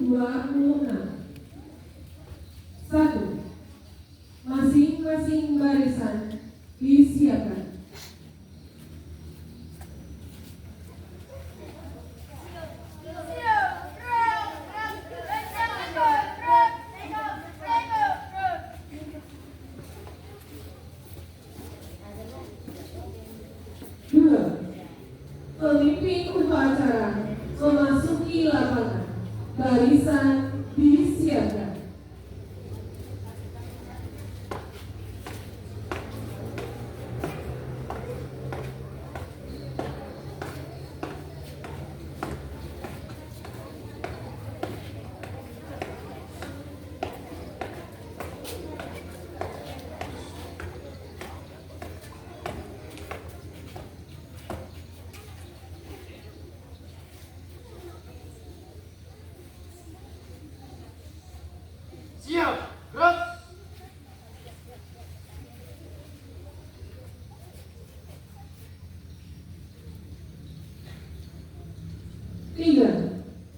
26. 1. Masing-masing barisan disiapkan. Pemimpin upacara memasuki lapangan. Barisan disiapkan. Siap, gerak. Tiga.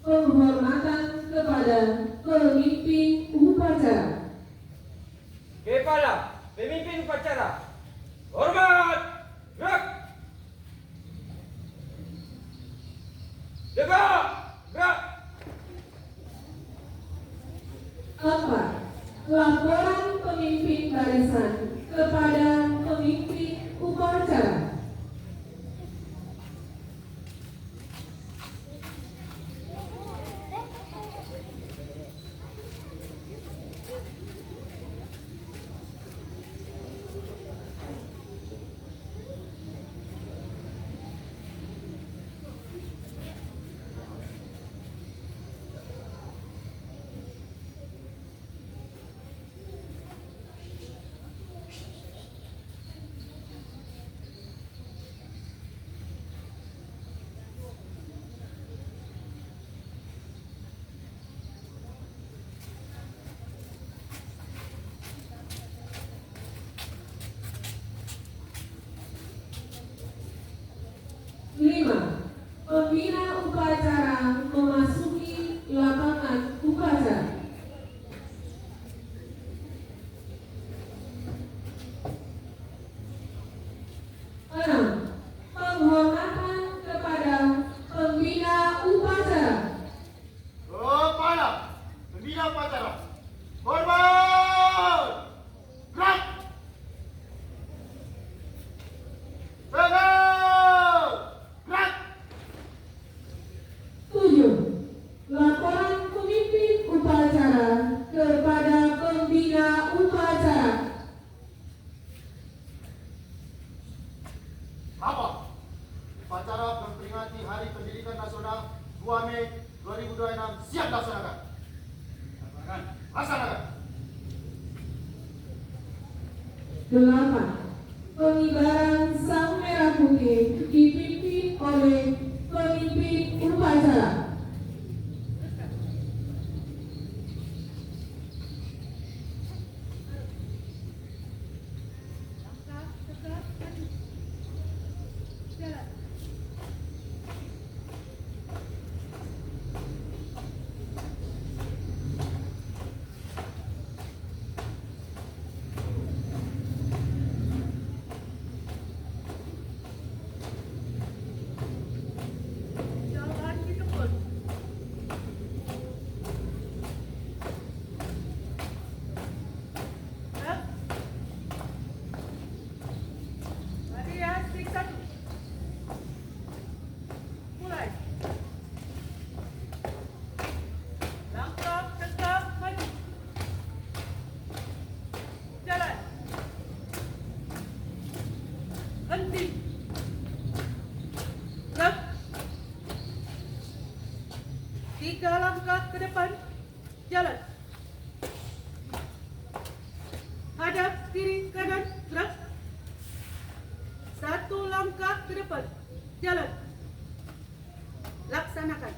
Penghormatan kepada pemimpin upacara. Kepada pemimpin upacara, hormat, gerak. Tegak, gerak. 4. Laporan pemimpin barisan kepada pemimpin upacara. Lima. Pembina upacara memasuki lapangan upacara. Enam. Penghormatan kepada pembina upacara. Kepada pembina upacara, hormat, gerak. Tegak, gerak. 7. Laporan pemimpin upacara kepada pembina upacara. Rapat upacara memperingati Hari Pendidikan Nasional 2 Mei 2026 siap dilaksanakan. Laksanakan. 8. Pengibaran sang merah putih dipimpin oleh pemimpin upacara. langkah ke depan, jalan. Hadap kiri kanan, gerak. 1 langkah ke depan, jalan. Laksanakan.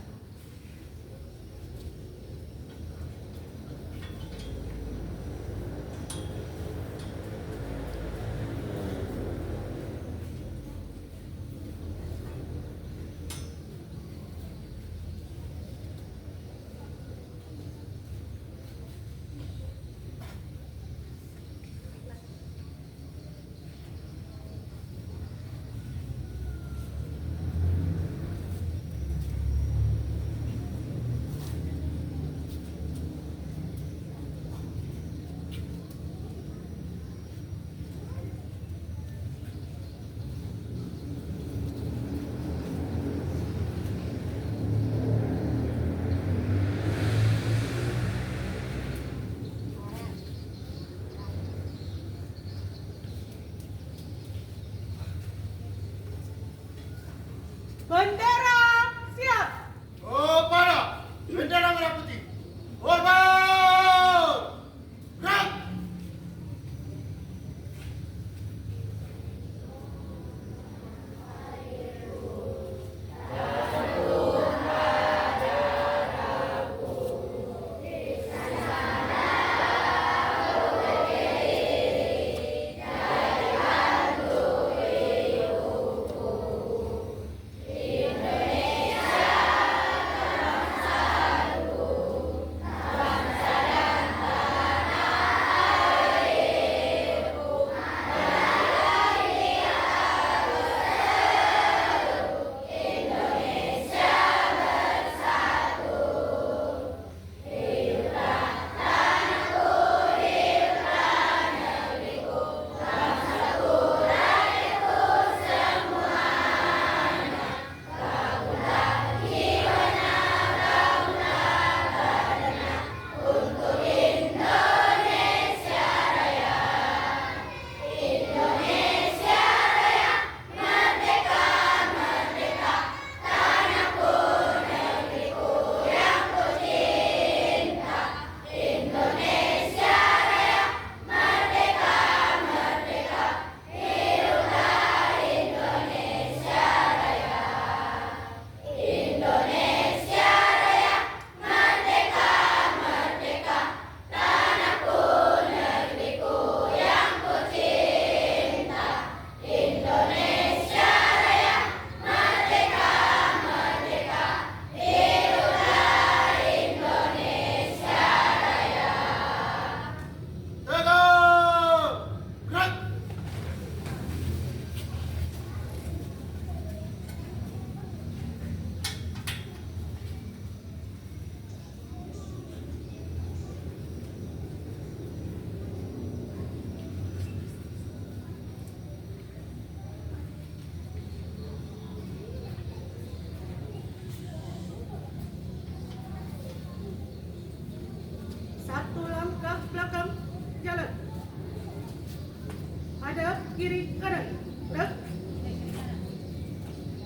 kiri, kanan. Gerak.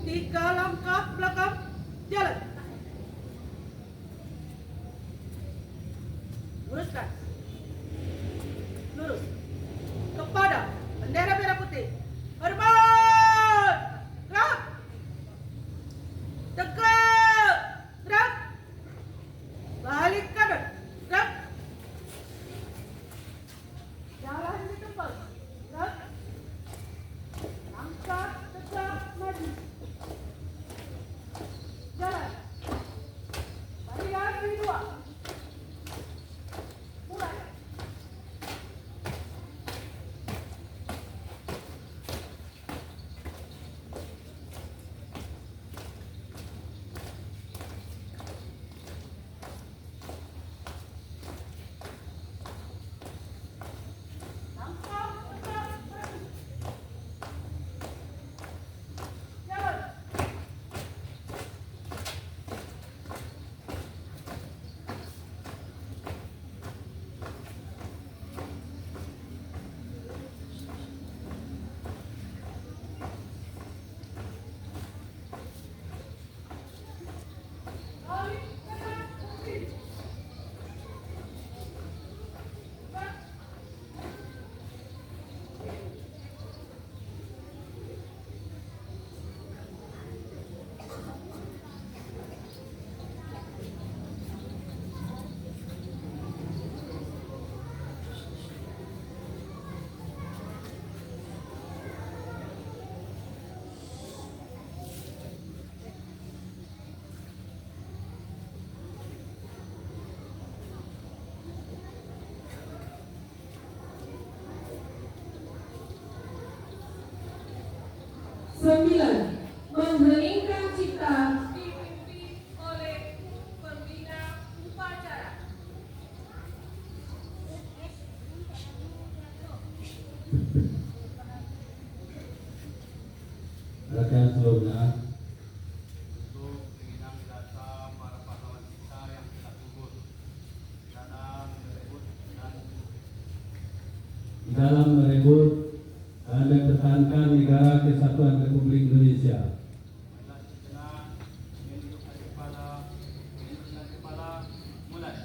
3 langkah belakang. Jalan. Luruskan. Lurus. Kepada bendera merah putih. Hormat. Gerak. Tegak. Gerak. Balik kanan. Gerak. Jalan di tempat. Gerak. Langkah tegak maju. Jalan. Barisan kedua. Mulai. Langkah tegak maju. Jalan. Balik kanan kiri. Gerak. Sembilan, mengheningkan cipta dipimpin oleh pembina upacara. Rangkaian sebelumnya, Untuk menginang jasa para pahlawan kita yang telah gugur dalam merebut dan di dalam merebut dan mempertahankan negara kesatuan Republik Indonesia, Marilah sejenak menundukkan kepala, mulai.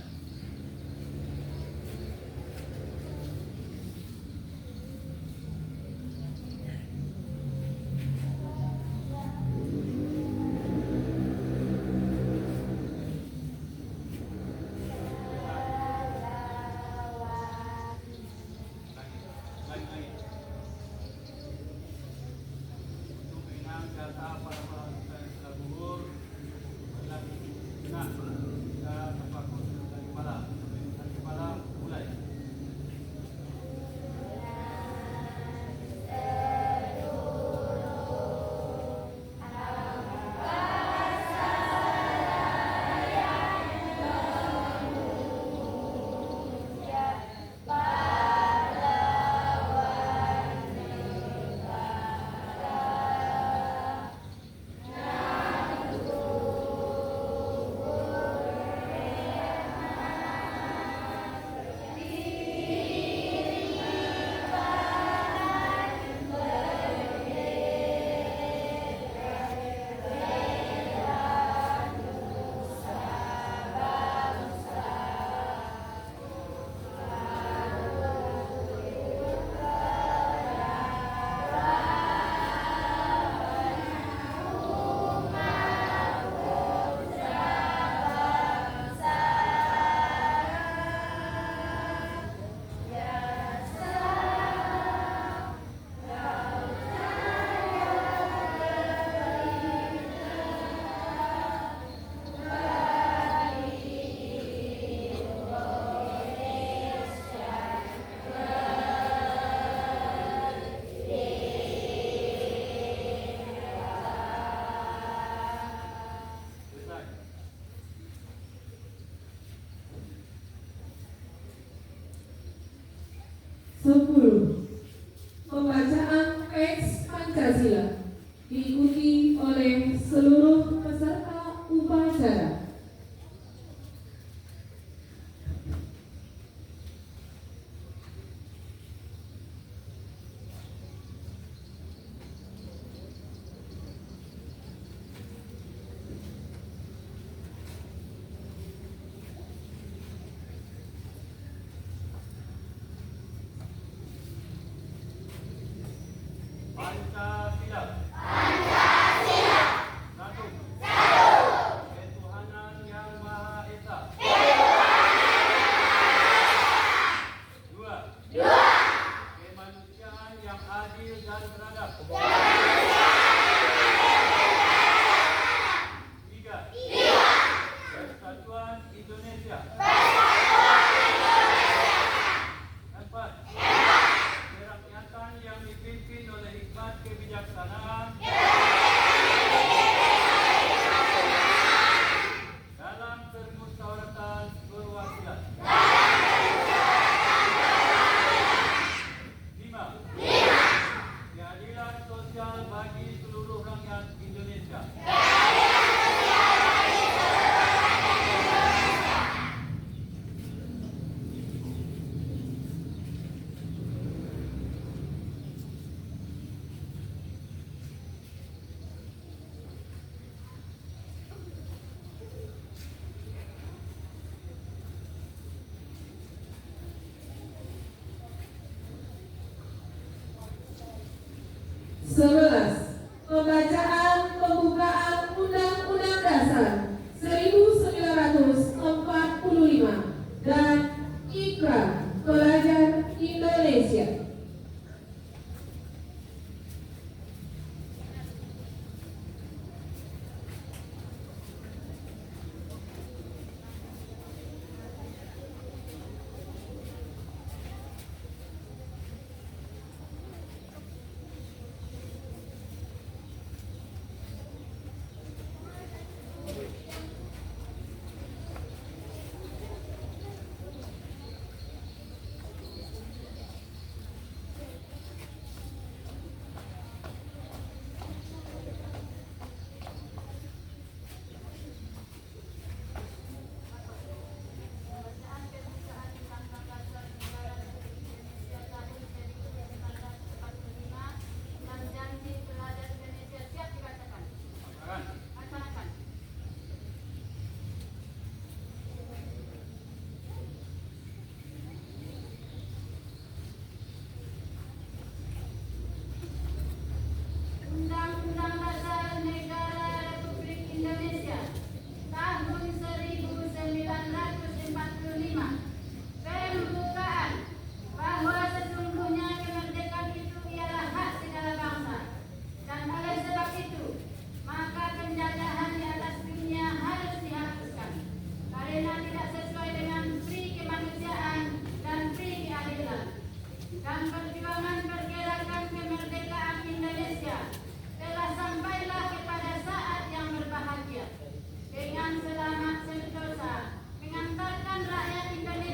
Lagi. Untuk menginang jasa para pahlawan kita yang telah gugur, marilah sejenak kita terpaku menundukkan kepala, mulai. Sepuluh, pembacaan teks Pancasila diikuti oleh seluruh peserta upacara. Pembacaan pembukaan Undang-Undang Dasar 1945 dan Ikrar Pelajar Indonesia. Undang-Undang Dasar Negara Republik Indonesia tahun 1945. Pembukaan bahwa sesungguhnya kemerdekaan itu ialah hak segala bangsa, dan oleh sebab itu maka penjajahan di atas dunia harus dihapuskan karena tidak sesuai dengan pri kemanusiaan dan pri keadilan. Dan perjuangan pergerakan kemerdekaan Indonesia telah sampailah kepada saat yang berbahagia dengan selamat sentosa mengantarkan rakyat Indonesia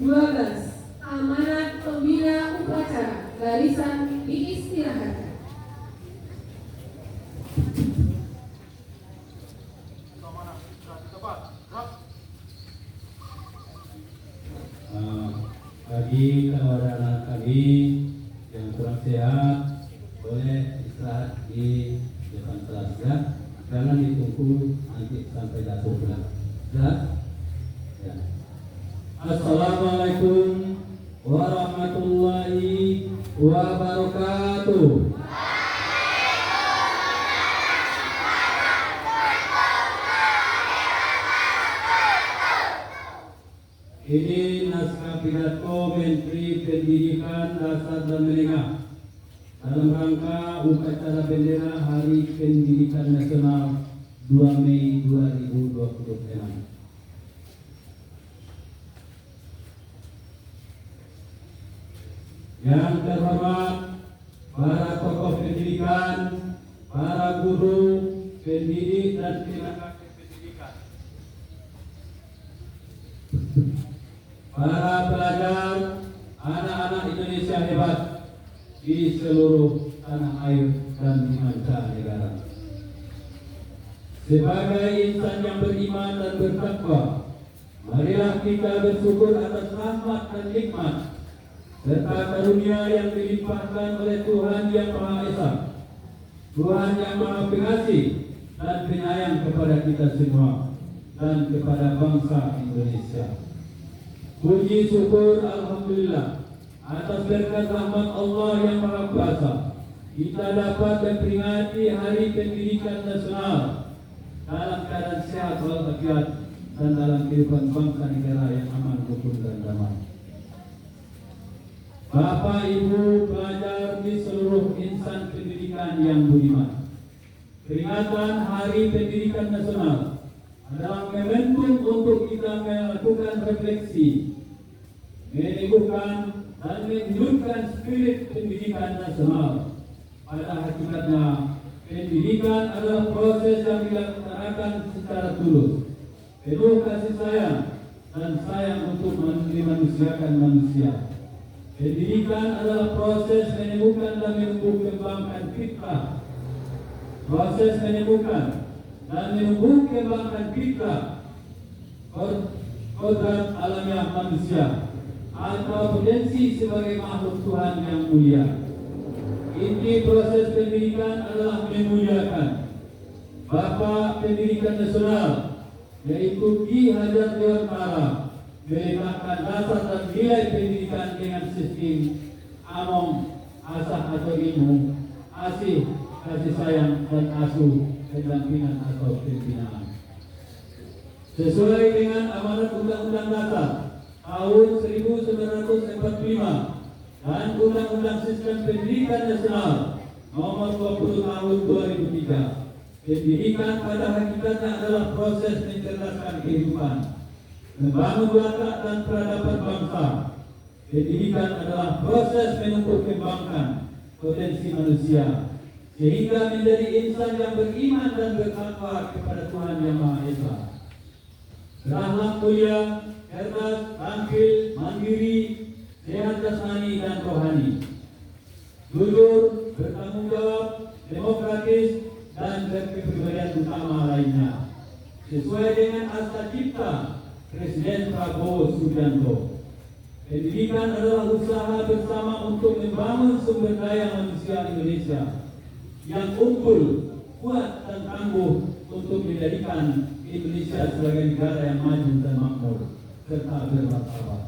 12. Amanat pembina upacara barisan diistirahatkan. Atau mana? Sudah di tempat. Gerak. Bagi kepada anak kami yang kurang sehat boleh istirahat di depan kelas ya. Jangan ditunggu nanti sampai jatuh pulang. Ya. Assalamualaikum warahmatullahi wabarakatuh. Ini naskah pidato Menteri Pendidikan Dasar dan Menengah dalam rangka upacara bendera Hari Pendidikan Nasional 2 Mei 2026. Yang terhormat para tokoh pendidikan, para guru, pendidik dan tenaga Pendidikan. para pelajar, anak-anak Indonesia hebat di seluruh tanah air dan di mancanegara. Sebagai insan yang beriman dan bertakwa, marilah kita bersyukur atas rahmat dan nikmat serta karunia yang dilimpahkan oleh Tuhan Yang Maha Esa, Tuhan Yang Maha Pengasih dan penyayang kepada kita semua dan kepada bangsa Indonesia. Puji syukur Alhamdulillah atas berkat rahmat Allah yang Maha Kuasa, kita dapat memperingati Hari Pendidikan Nasional dalam keadaan sehat walafiat dan dalam kehidupan bangsa negara yang aman, rukun dan damai. Bapak Ibu pelajar di seluruh insan pendidikan yang budiman, peringatan Hari Pendidikan Nasional adalah momentum untuk kita melakukan refleksi, meneguhkan dan menghidupkan spirit pendidikan nasional. Pada hakikatnya, pendidikan adalah proses yang dilaksanakan secara tulus, penuh kasih sayang dan sayang untuk memanusiakan manusia. Pendidikan adalah proses menemukan dan menumbuh kembangkan fitrah, proses menemukan dan menumbuh kembangkan fitrah, kodrat alamiah manusia atau potensi sebagai makhluk Tuhan yang mulia. Inti proses pendidikan adalah memuliakan Bapak Pendidikan Nasional, yaitu Ki Hajar Dewantara, meletakkan dasar dan nilai pendidikan dengan sistem among, asah atau ilmu, asih, kasih sayang, dan asuh, pendampingan atau pembinaan. Sesuai dengan amanat Undang-Undang Dasar tahun 1945 dan Undang-Undang Sistem Pendidikan Nasional Nomor 20 Tahun 2003, pendidikan pada hakikatnya adalah proses mencerdaskan kehidupan, membangun watak dan peradaban bangsa. Pendidikan adalah proses menumbuh kembangkan potensi manusia sehingga menjadi insan yang beriman dan bertakwa kepada Tuhan Yang Maha Esa. Berakhlak mulia, cerdas, tampil, mandiri, sehat jasmani dan rohani, jujur, bertanggung jawab, demokratis, dan berkepribadian utama lainnya. Sesuai dengan Akta Cipta Presiden Prabowo Subianto, pendidikan adalah usaha bersama untuk membangun sumber daya manusia Indonesia yang unggul, kuat dan tangguh untuk menjadikan Indonesia sebagai negara yang maju dan makmur serta bermartabat.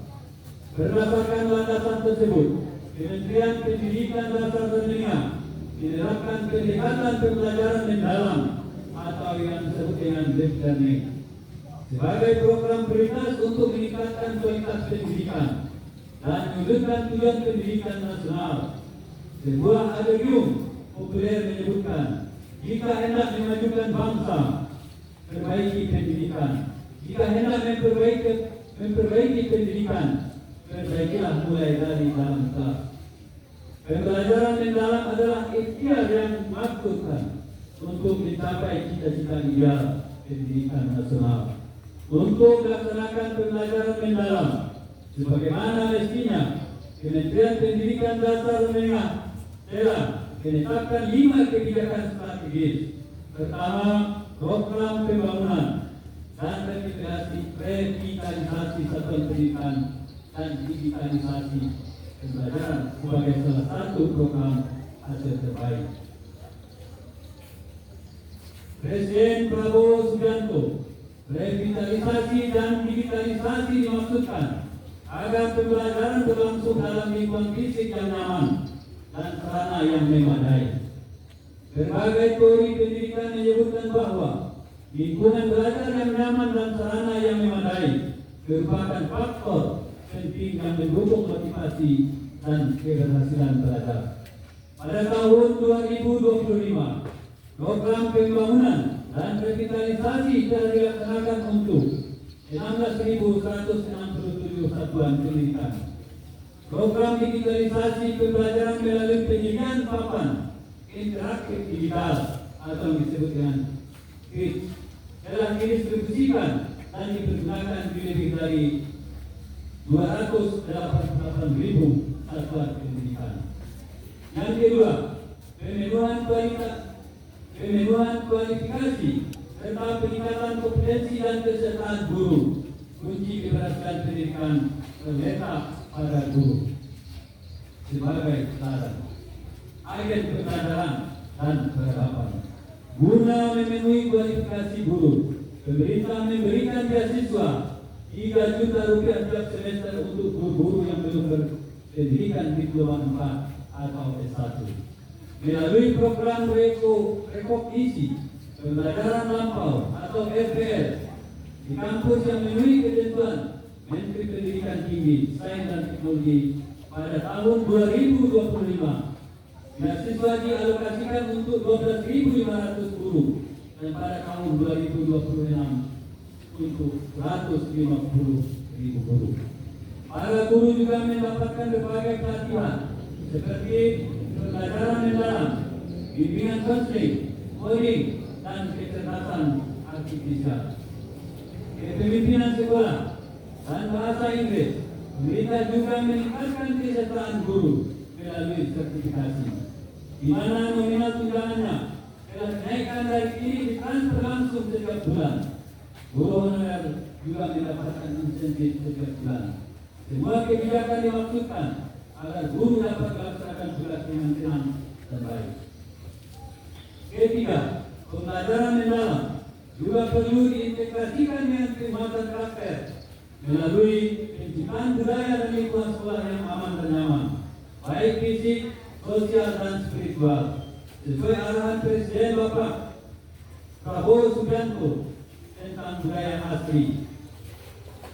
Berdasarkan landasan tersebut, Kementerian Pendidikan Dasar dan Menengah menerapkan pendekatan pembelajaran mendalam atau yang disebut dengan deep learning sebagai program prioritas untuk meningkatkan kualitas pendidikan dan mewujudkan tujuan pendidikan nasional. Sebuah adendum populer menyebutkan, jika hendak memajukan bangsa, perbaiki pendidikan. Jika hendak memperbaiki pendidikan, perbaikilah mulai dari dalam kelas. Pembelajaran mendalam adalah ikhtiar yang dimaksudkan untuk mencapai cita-cita ideal pendidikan nasional. Untuk melaksanakan pembelajaran mendalam, sebagaimana mestinya. Kementerian Pendidikan Dasar Menengah telah menetapkan 5 kebijakan strategis. Pertama, program pembangunan dan revitalisasi satuan pendidikan dan digitalisasi pembelajaran sebagai salah satu program hasil terbaik. Presiden Prabowo Subianto, revitalisasi dan digitalisasi dimaksudkan agar pembelajaran berlangsung dalam lingkungan fisik yang nyaman dan sarana yang memadai. Berbagai teori pendidikan menyebutkan bahwa lingkungan belajar yang nyaman dan sarana yang memadai merupakan faktor penting yang mendukung motivasi dan keberhasilan belajar. Pada tahun 2025, program pembangunan dan revitalisasi telah dilaksanakan untuk 16.167 satuan pendidikan. Program digitalisasi pembelajaran melalui penyediaan papan interaktif digital atau disebut dengan KID telah didistribusikan dan dipergunakan di lebih dari 288.000 satuan pendidikan. Yang kedua, pemenuhan kualifikasi serta peningkatan kompetensi dan kesertaan guru. Kunci keberhasilan pendidikan terletak pada guru sebagai teladan, agen pembelajaran dan peradaban. Guna memenuhi kualifikasi guru, pemerintah memberikan beasiswa 3 juta rupiah tiap semester untuk guru-guru yang belum berpendidikan diploma 4 atau S1. Melalui program rekognisi pembelajaran lampau atau FPL di kampus yang memenuhi ketentuan Menteri Pendidikan Tinggi, Sains dan Teknologi pada tahun 2025, beasiswa dialokasikan untuk 12.500 guru dan pada tahun 2026 untuk 150.000 guru. Para guru juga mendapatkan berbagai pelatihan seperti pembelajaran mendalam, bimbingan konseling, coding, dan kecerdasan artifisial. Kepemimpinan sekolah dan bahasa Inggris, pemerintah juga meningkatkan kesertaan guru melalui sertifikasi, di mana nominal tunjangannya telah dinaikkan dari kini ditransfer langsung setiap bulan. Guru honorer juga mendapatkan insentif setiap bulan. Semua kebijakan dimaksudkan agar guru dapat melaksanakan tugas dengan tenang dan baik. Ketiga, pembelajaran mendalam juga perlu diintegrasikan dengan penguatan karakter melalui penciptaan budaya dan lingkungan sekolah yang aman dan nyaman, baik fisik, sosial, dan spiritual, sesuai arahan Presiden Bapak Prabowo Subianto tentang budaya asli,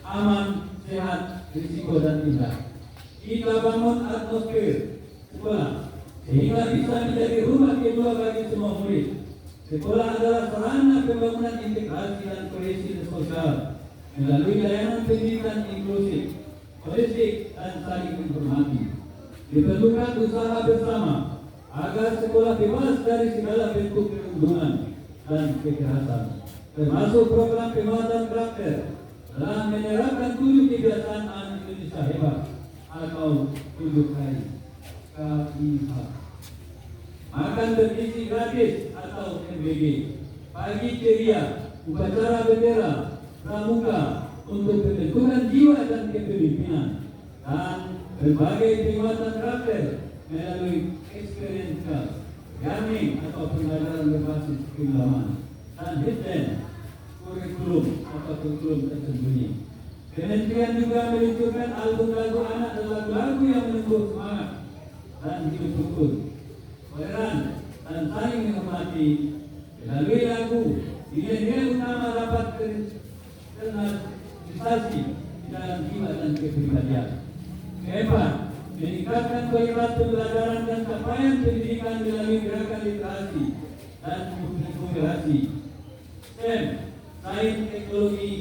aman, sehat, risiko, dan indah. Kita bangun atmosfer sekolah sehingga bisa menjadi rumah kedua bagi semua murid. Sekolah adalah sarana pembangunan integrasi dan kohesi sosial melalui layanan pendidikan inklusif, holistik, dan saling menghormati. Diperlukan usaha bersama agar sekolah bebas dari segala bentuk perundungan dan kekerasan, termasuk program penguatan karakter dalam menerapkan 7 kebiasaan anak Indonesia hebat atau 7 KAI. Makan bergizi gratis atau MBG, pagi ceria, upacara bendera, pramuka untuk pembentukan jiwa dan kepemimpinan, dan berbagai penguatan karakter melalui experiential learning atau pembelajaran berbasis pengalaman, dan hidden kurikulum atau kurikulum tersembunyi. Kementerian juga meluncurkan album lagu anak dan lagu-lagu yang menumbuh semangat dan hidup rukun, toleran, dan saling menghormati. Melalui lagu, nilai-nilai utama dapat terrealisasi di dalam jiwa dan kepribadian. Keempat, meningkatkan kualitas pembelajaran dan capaian pendidikan melalui gerakan literasi dan multikulturasi, STEM, sains, teknologi,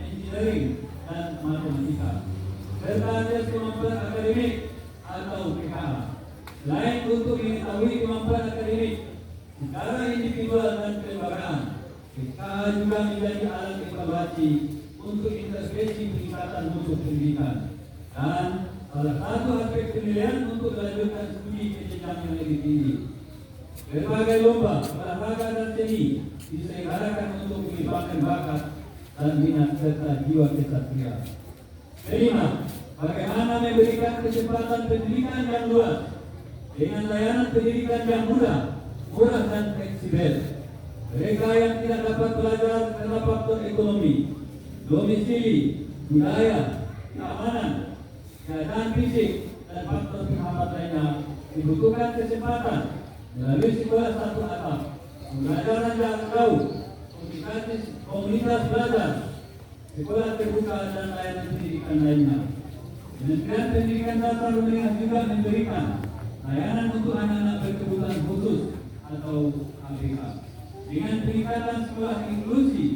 engineering, dan matematika, serta tes kemampuan akademik atau PKA. Selain untuk mengetahui kemampuan akademik secara individual dan kelembagaan, PKA juga menjadi alat evaluasi untuk intervensi peningkatan mutu pendidikan. Dan salah satu aspek penilaian untuk melanjutkan studi ke jenjang yang lebih tinggi. Berbagai lomba, olahraga dan seni diselenggarakan untuk mengembangkan bakat dan minat serta jiwa kesatria. Kelima, bagaimana memberikan kesempatan pendidikan yang luas dengan layanan pendidikan yang mudah, murah dan fleksibel. Mereka yang tidak dapat belajar karena faktor ekonomi, domisili, budaya, keamanan, keadaan fisik, dan faktor penghambat lainnya dibutuhkan kesempatan melalui sekolah satu atap, pembelajaran jarak jauh, komunitas belajar, sekolah terbuka dan layanan pendidikan lainnya. Kementerian Pendidikan Dasar Menengah juga memberikan layanan untuk anak-anak berkebutuhan khusus atau ABK dengan peningkatan sekolah inklusi,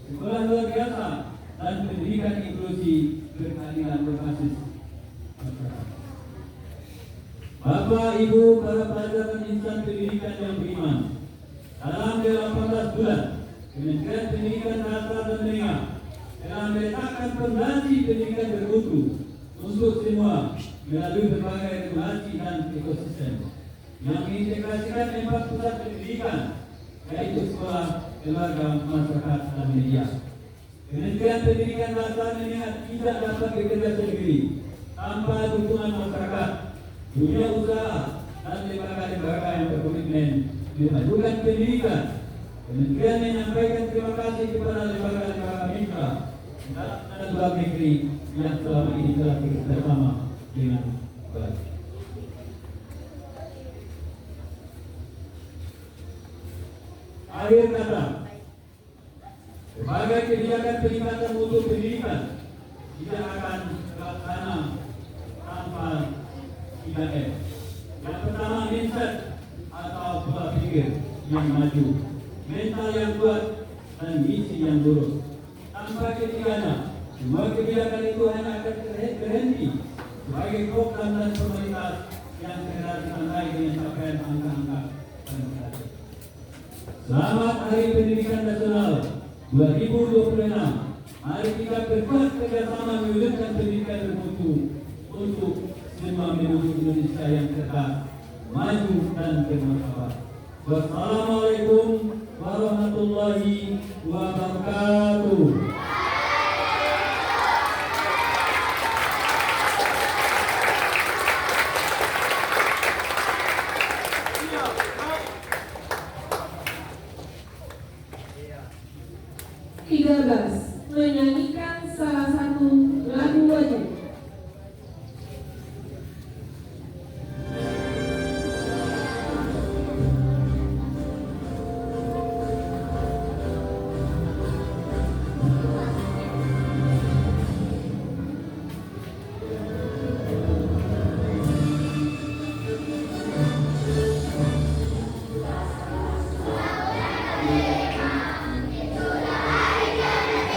sekolah luar biasa, dan pendidikan inklusi berkeadilan berbasis masyarakat. Bapak, Ibu, para pelajar dan insan pendidikan yang beriman, dalam 18 bulan, Kementerian Pendidikan Dasar dan Menengah telah meletakkan fondasi pendidikan bermutu untuk semua melalui berbagai regulasi dan ekosistem yang mengintegrasikan 4 pusat pendidikan, yaitu sekolah, keluarga, masyarakat, dan media. Kementerian Pendidikan Dasar Menengah tidak dapat bekerja sendiri tanpa dukungan masyarakat, dunia usaha, dan lembaga-lembaga yang berkomitmen memajukan pendidikan. Kementerian menyampaikan terima kasih kepada lembaga-lembaga mitra dan luar negeri yang selama ini telah bekerjasama dengan baik. Akhir kata, berbagai kebijakan peningkatan mutu pendidikan tidak akan terlaksana tanpa 3M. Yang pertama, mindset atau pola pikir yang maju, mental yang kuat, dan misi yang lurus. Tanpa ketiganya, semua kebijakan itu hanya akan berhenti sebagai program dan formalitas yang sekedar disantai dengan capaian angka-angka prestasi. Selamat Hari Pendidikan Nasional 2026. Mari kita berbuat kerjasama mewujudkan pendidikan bermutu untuk semua menuju Indonesia yang cerdas, maju, dan bermartabat. Wassalamualaikum warahmatullahi wabarakatuh. Menyanyikan salah satu lagu wajib. Itulah hari kemerdekaan.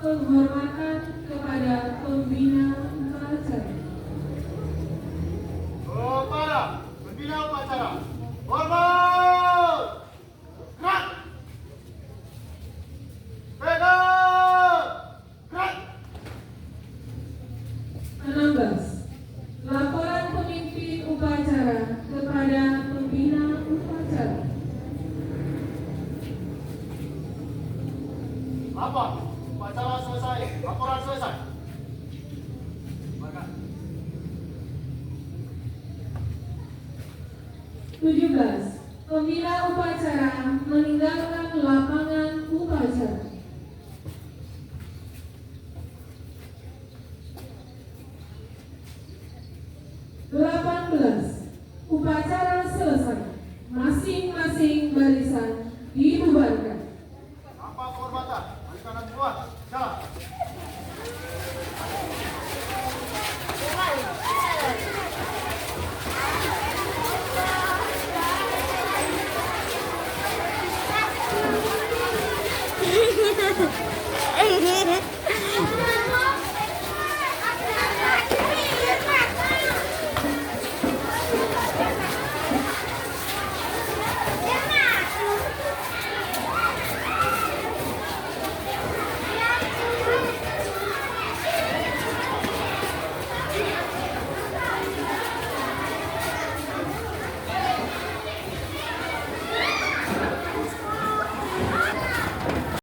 penghormatan kepada pembina upacara. Kepada pembina upacara, hormat! Gerak! Pegang! Gerak! 16. Laporan pemimpin upacara kepada pembina upacara. Apa? Upacara selesai. Laporan selesai. Maka 17. Pembina upacara meninggalkan lapangan upacara.